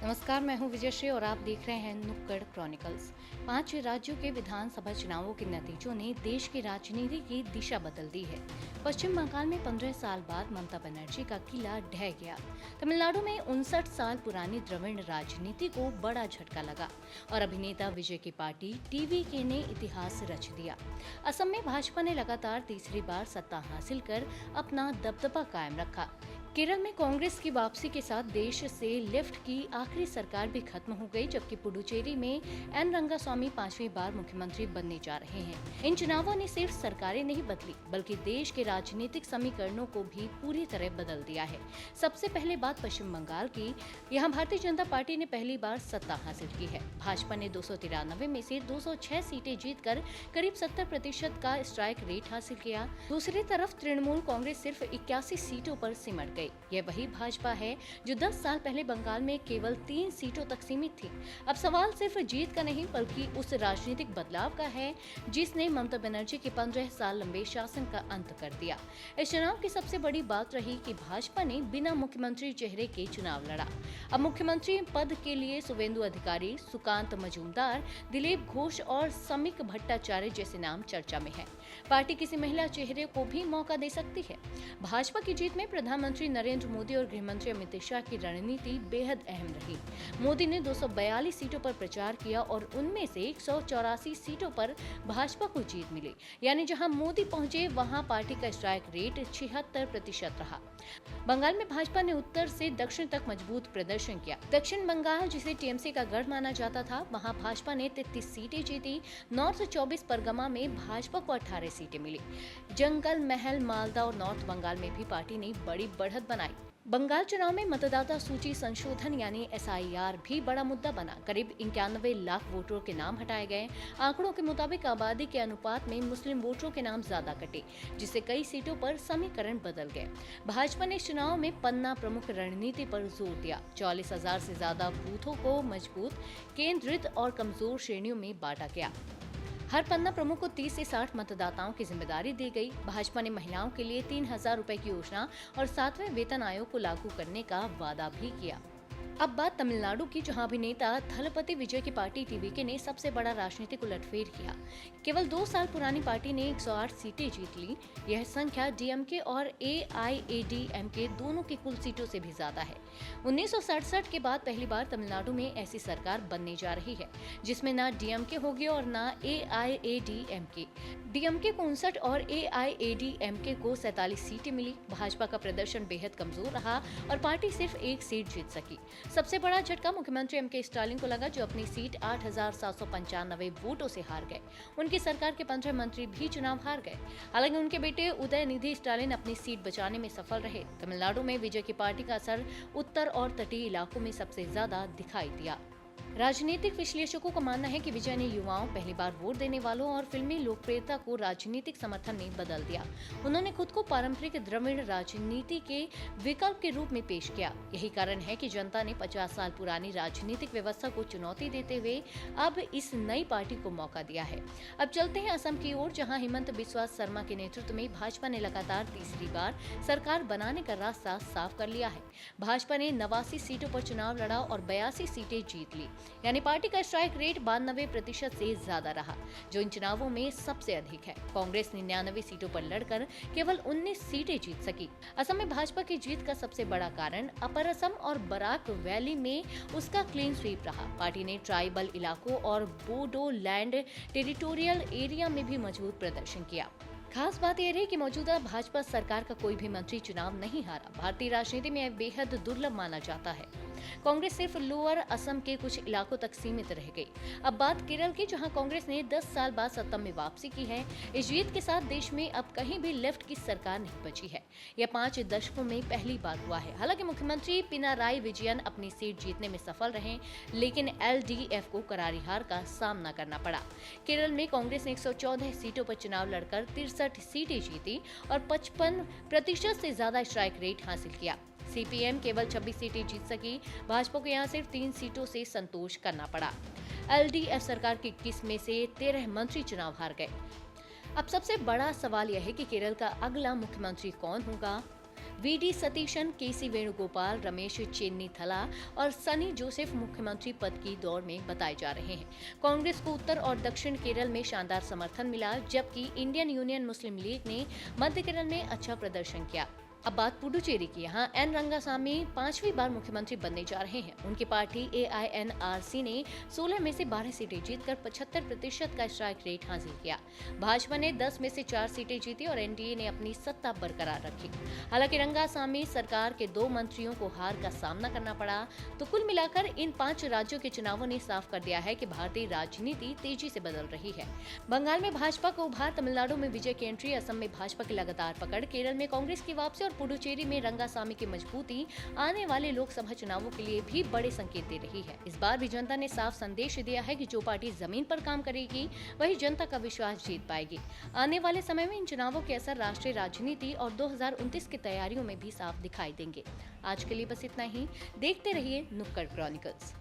नमस्कार, मैं हूं विजयश्री और आप देख रहे हैं नुक्कड़ क्रॉनिकल्स। 5 राज्यों के विधानसभा चुनावों के नतीजों ने देश की राजनीति की दिशा बदल दी है। पश्चिम बंगाल में 15 साल बाद ममता बनर्जी का किला ढह गया। तमिलनाडु में 59 साल पुरानी द्रविड़ राजनीति को बड़ा झटका लगा और अभिनेता विजय की पार्टी टीवीके ने इतिहास रच दिया। असम में भाजपा ने लगातार तीसरी बार सत्ता हासिल कर अपना दबदबा कायम रखा। केरल में कांग्रेस की वापसी के साथ देश से लेफ्ट की आखिरी सरकार भी खत्म हो गई, जबकि पुडुचेरी में एन रंगास्वामी 5वीं बार मुख्यमंत्री बनने जा रहे हैं। इन चुनावों ने सिर्फ सरकारें नहीं बदली, बल्कि देश के राजनीतिक समीकरणों को भी पूरी तरह बदल दिया है। सबसे पहले बात पश्चिम बंगाल की। यहाँ भारतीय जनता पार्टी ने पहली बार सत्ता हासिल की है। भाजपा ने 293 में से 206 सीटें जीतकर करीब 70% का स्ट्राइक रेट हासिल किया। दूसरी तरफ तृणमूल कांग्रेस सिर्फ 81 सीटों पर सिमट गई। यह वही भाजपा है जो 10 साल पहले बंगाल में केवल 3 सीटों तक सीमित थी। अब सवाल सिर्फ जीत का नहीं, बल्कि उस राजनीतिक बदलाव का है जिसने ममता बनर्जी के 15 साल लंबे शासन का अंत कर दिया। इस चुनाव की सबसे बड़ी बात रही कि भाजपा ने बिना मुख्यमंत्री चेहरे के चुनाव लड़ा। अब मुख्यमंत्री पद के लिए शुवेंदु अधिकारी, सुकांत मजूमदार, दिलीप घोष और समीक भट्टाचार्य जैसे नाम चर्चा में है। पार्टी किसी महिला चेहरे को भी मौका दे सकती है। भाजपा की जीत में प्रधानमंत्री नरेंद्र मोदी और गृहमंत्री अमित शाह की रणनीति बेहद अहम रही। मोदी ने 242 सीटों पर प्रचार किया और उनमें से 184 सीटों पर भाजपा को जीत मिली। यानी जहां मोदी पहुंचे वहां पार्टी का स्ट्राइक रेट 76% रहा। बंगाल में भाजपा ने उत्तर से दक्षिण तक मजबूत प्रदर्शन किया। दक्षिण बंगाल, जिसे टीएमसी का गढ़ माना जाता था, वहां भाजपा ने 33 सीटें जीती। नॉर्थ 24 परगना में भाजपा को 18 सीटें मिली। जंगल महल, मालदा और नॉर्थ बंगाल में भी पार्टी ने बड़ी बढ़त बनाई। बंगाल चुनाव में मतदाता सूची संशोधन यानी SIR भी बड़ा मुद्दा बना। करीब 91 लाख वोटरों के नाम हटाए गए। आंकड़ों के मुताबिक आबादी के अनुपात में मुस्लिम वोटरों के नाम ज्यादा कटे, जिससे कई सीटों पर समीकरण बदल गए। भाजपा ने चुनाव में पन्ना प्रमुख रणनीति पर जोर दिया। 44,000 से ज्यादा बूथों को मजबूत, केंद्रित और कमजोर श्रेणियों में बांटा गया। हर पन्ना प्रमुख को 30 से 60 मतदाताओं की जिम्मेदारी दी गई। भाजपा ने महिलाओं के लिए 3,000 रुपए की योजना और 7वें वेतन आयोग को लागू करने का वादा भी किया। अब बात तमिलनाडु की, जहां अभिनेता थलपति विजय की पार्टी टीवीके ने सबसे बड़ा राजनीतिक उलटफेर किया। केवल 2 साल पुरानी पार्टी ने 108 सीटें जीत ली। यह संख्या डीएमके और AIADMK दोनों की कुल सीटों से भी ज्यादा है। 1967 के बाद पहली बार तमिलनाडु में ऐसी सरकार बनने जा रही है जिसमें ना डीएमके होगी और ना AIADMK। डीएमके को 59 और AIADMK को 47 सीटें मिली। भाजपा का प्रदर्शन बेहद कमजोर रहा और पार्टी सिर्फ 1 सीट जीत सकी। सबसे बड़ा झटका मुख्यमंत्री MK स्टालिन को लगा, जो अपनी सीट 8,795 वोटों से हार गए। उनकी सरकार के 15 मंत्री भी चुनाव हार गए। हालांकि उनके बेटे उदयनिधि स्टालिन अपनी सीट बचाने में सफल रहे। तमिलनाडु में विजय की पार्टी का असर उत्तर और तटीय इलाकों में सबसे ज्यादा दिखाई दिया। राजनीतिक विश्लेषकों का मानना है कि विजय ने युवाओं, पहली बार वोट देने वालों और फिल्मी लोकप्रियता को राजनीतिक समर्थन में बदल दिया। उन्होंने खुद को पारंपरिक द्रविड़ राजनीति के विकल्प के रूप में पेश किया। यही कारण है कि जनता ने 50 साल पुरानी राजनीतिक व्यवस्था को चुनौती देते हुए अब इस नई पार्टी को मौका दिया है। अब चलते हैं असम की ओर, जहाँ हिमंत बिस्वा शर्मा के नेतृत्व में भाजपा ने लगातार तीसरी बार सरकार बनाने का रास्ता साफ कर लिया है। भाजपा ने 89 सीटों पर चुनाव लड़ा और 82 सीटें जीत ली। यानी पार्टी का स्ट्राइक रेट 92% से ज्यादा रहा, जो इन चुनावों में सबसे अधिक है। कांग्रेस 99 सीटों पर लड़कर केवल 19 सीटें जीत सकी। असम में भाजपा की जीत का सबसे बड़ा कारण अपर असम और बराक वैली में उसका क्लीन स्वीप रहा। पार्टी ने ट्राइबल इलाकों और बोडोलैंड टेरिटोरियल एरिया में भी मजबूत प्रदर्शन किया। खास बात यह रही कि मौजूदा भाजपा सरकार का कोई भी मंत्री चुनाव नहीं हारा। भारतीय राजनीति में यह बेहद दुर्लभ माना जाता है। कांग्रेस सिर्फ लोअर असम के कुछ इलाकों तक सीमित रह गई। अब बात केरल की, जहां कांग्रेस ने 10 साल बाद सत्ता में वापसी की है। इस जीत के साथ देश में अब कहीं भी लेफ्ट की सरकार नहीं बची है। यह 5 दशकों में पहली बार हुआ है। हालांकि मुख्यमंत्री पिनाराई विजयन अपनी सीट जीतने में सफल रहे, लेकिन LDF को करारी हार का सामना करना पड़ा। केरल में कांग्रेस ने 114 सीटों पर चुनाव लड़कर 63 सीटें जीती और 55% से ज्यादा स्ट्राइक रेट हासिल किया। CPM केवल 26 सीटें जीत सकी। भाजपा को यहाँ सिर्फ 3 सीटों से संतोष करना पड़ा। LDF सरकार के 21 में से 13 मंत्री चुनाव हार गए। अब सबसे बड़ा सवाल यह है कि केरल का अगला मुख्यमंत्री कौन होगा। वीडी सतीशन, केसी वेणुगोपाल, रमेश चेन्नीथला और सनी जोसेफ मुख्यमंत्री पद की दौड़ में बताए जा रहे हैं। कांग्रेस को उत्तर और दक्षिण केरल में शानदार समर्थन मिला, जबकि इंडियन यूनियन मुस्लिम लीग ने मध्य केरल में अच्छा प्रदर्शन किया। अब बात पुडुचेरी की। यहाँ एन रंगासामी 5वीं बार मुख्यमंत्री बनने जा रहे हैं। उनकी पार्टी AINRC ने 16 में से 12 सीटें जीतकर 75% का स्ट्राइक रेट हासिल किया। भाजपा ने 10 में से 4 सीटें जीती और NDA ने अपनी सत्ता बरकरार रखी। हालांकि रंगासामी सरकार के 2 मंत्रियों को हार का सामना करना पड़ा। तो कुल मिलाकर इन 5 राज्यों के चुनावों ने साफ कर दिया है कि भारतीय राजनीति तेजी से बदल रही है। बंगाल में भाजपा को उभार, तमिलनाडु में विजय की एंट्री, असम में भाजपा की लगातार पकड़, केरल में कांग्रेस की वापसी और पुडुचेरी में रंगासामी की मजबूती आने वाले लोकसभा चुनावों के लिए भी बड़े संकेत दे रही है। इस बार भी जनता ने साफ संदेश दिया है कि जो पार्टी जमीन पर काम करेगी वही जनता का विश्वास जीत पाएगी। आने वाले समय में इन चुनावों के असर राष्ट्रीय राजनीति और 2029 की तैयारियों में भी साफ दिखाई देंगे। आज के लिए बस इतना ही। देखते रहिए नुक्कड़ क्रॉनिकल्स।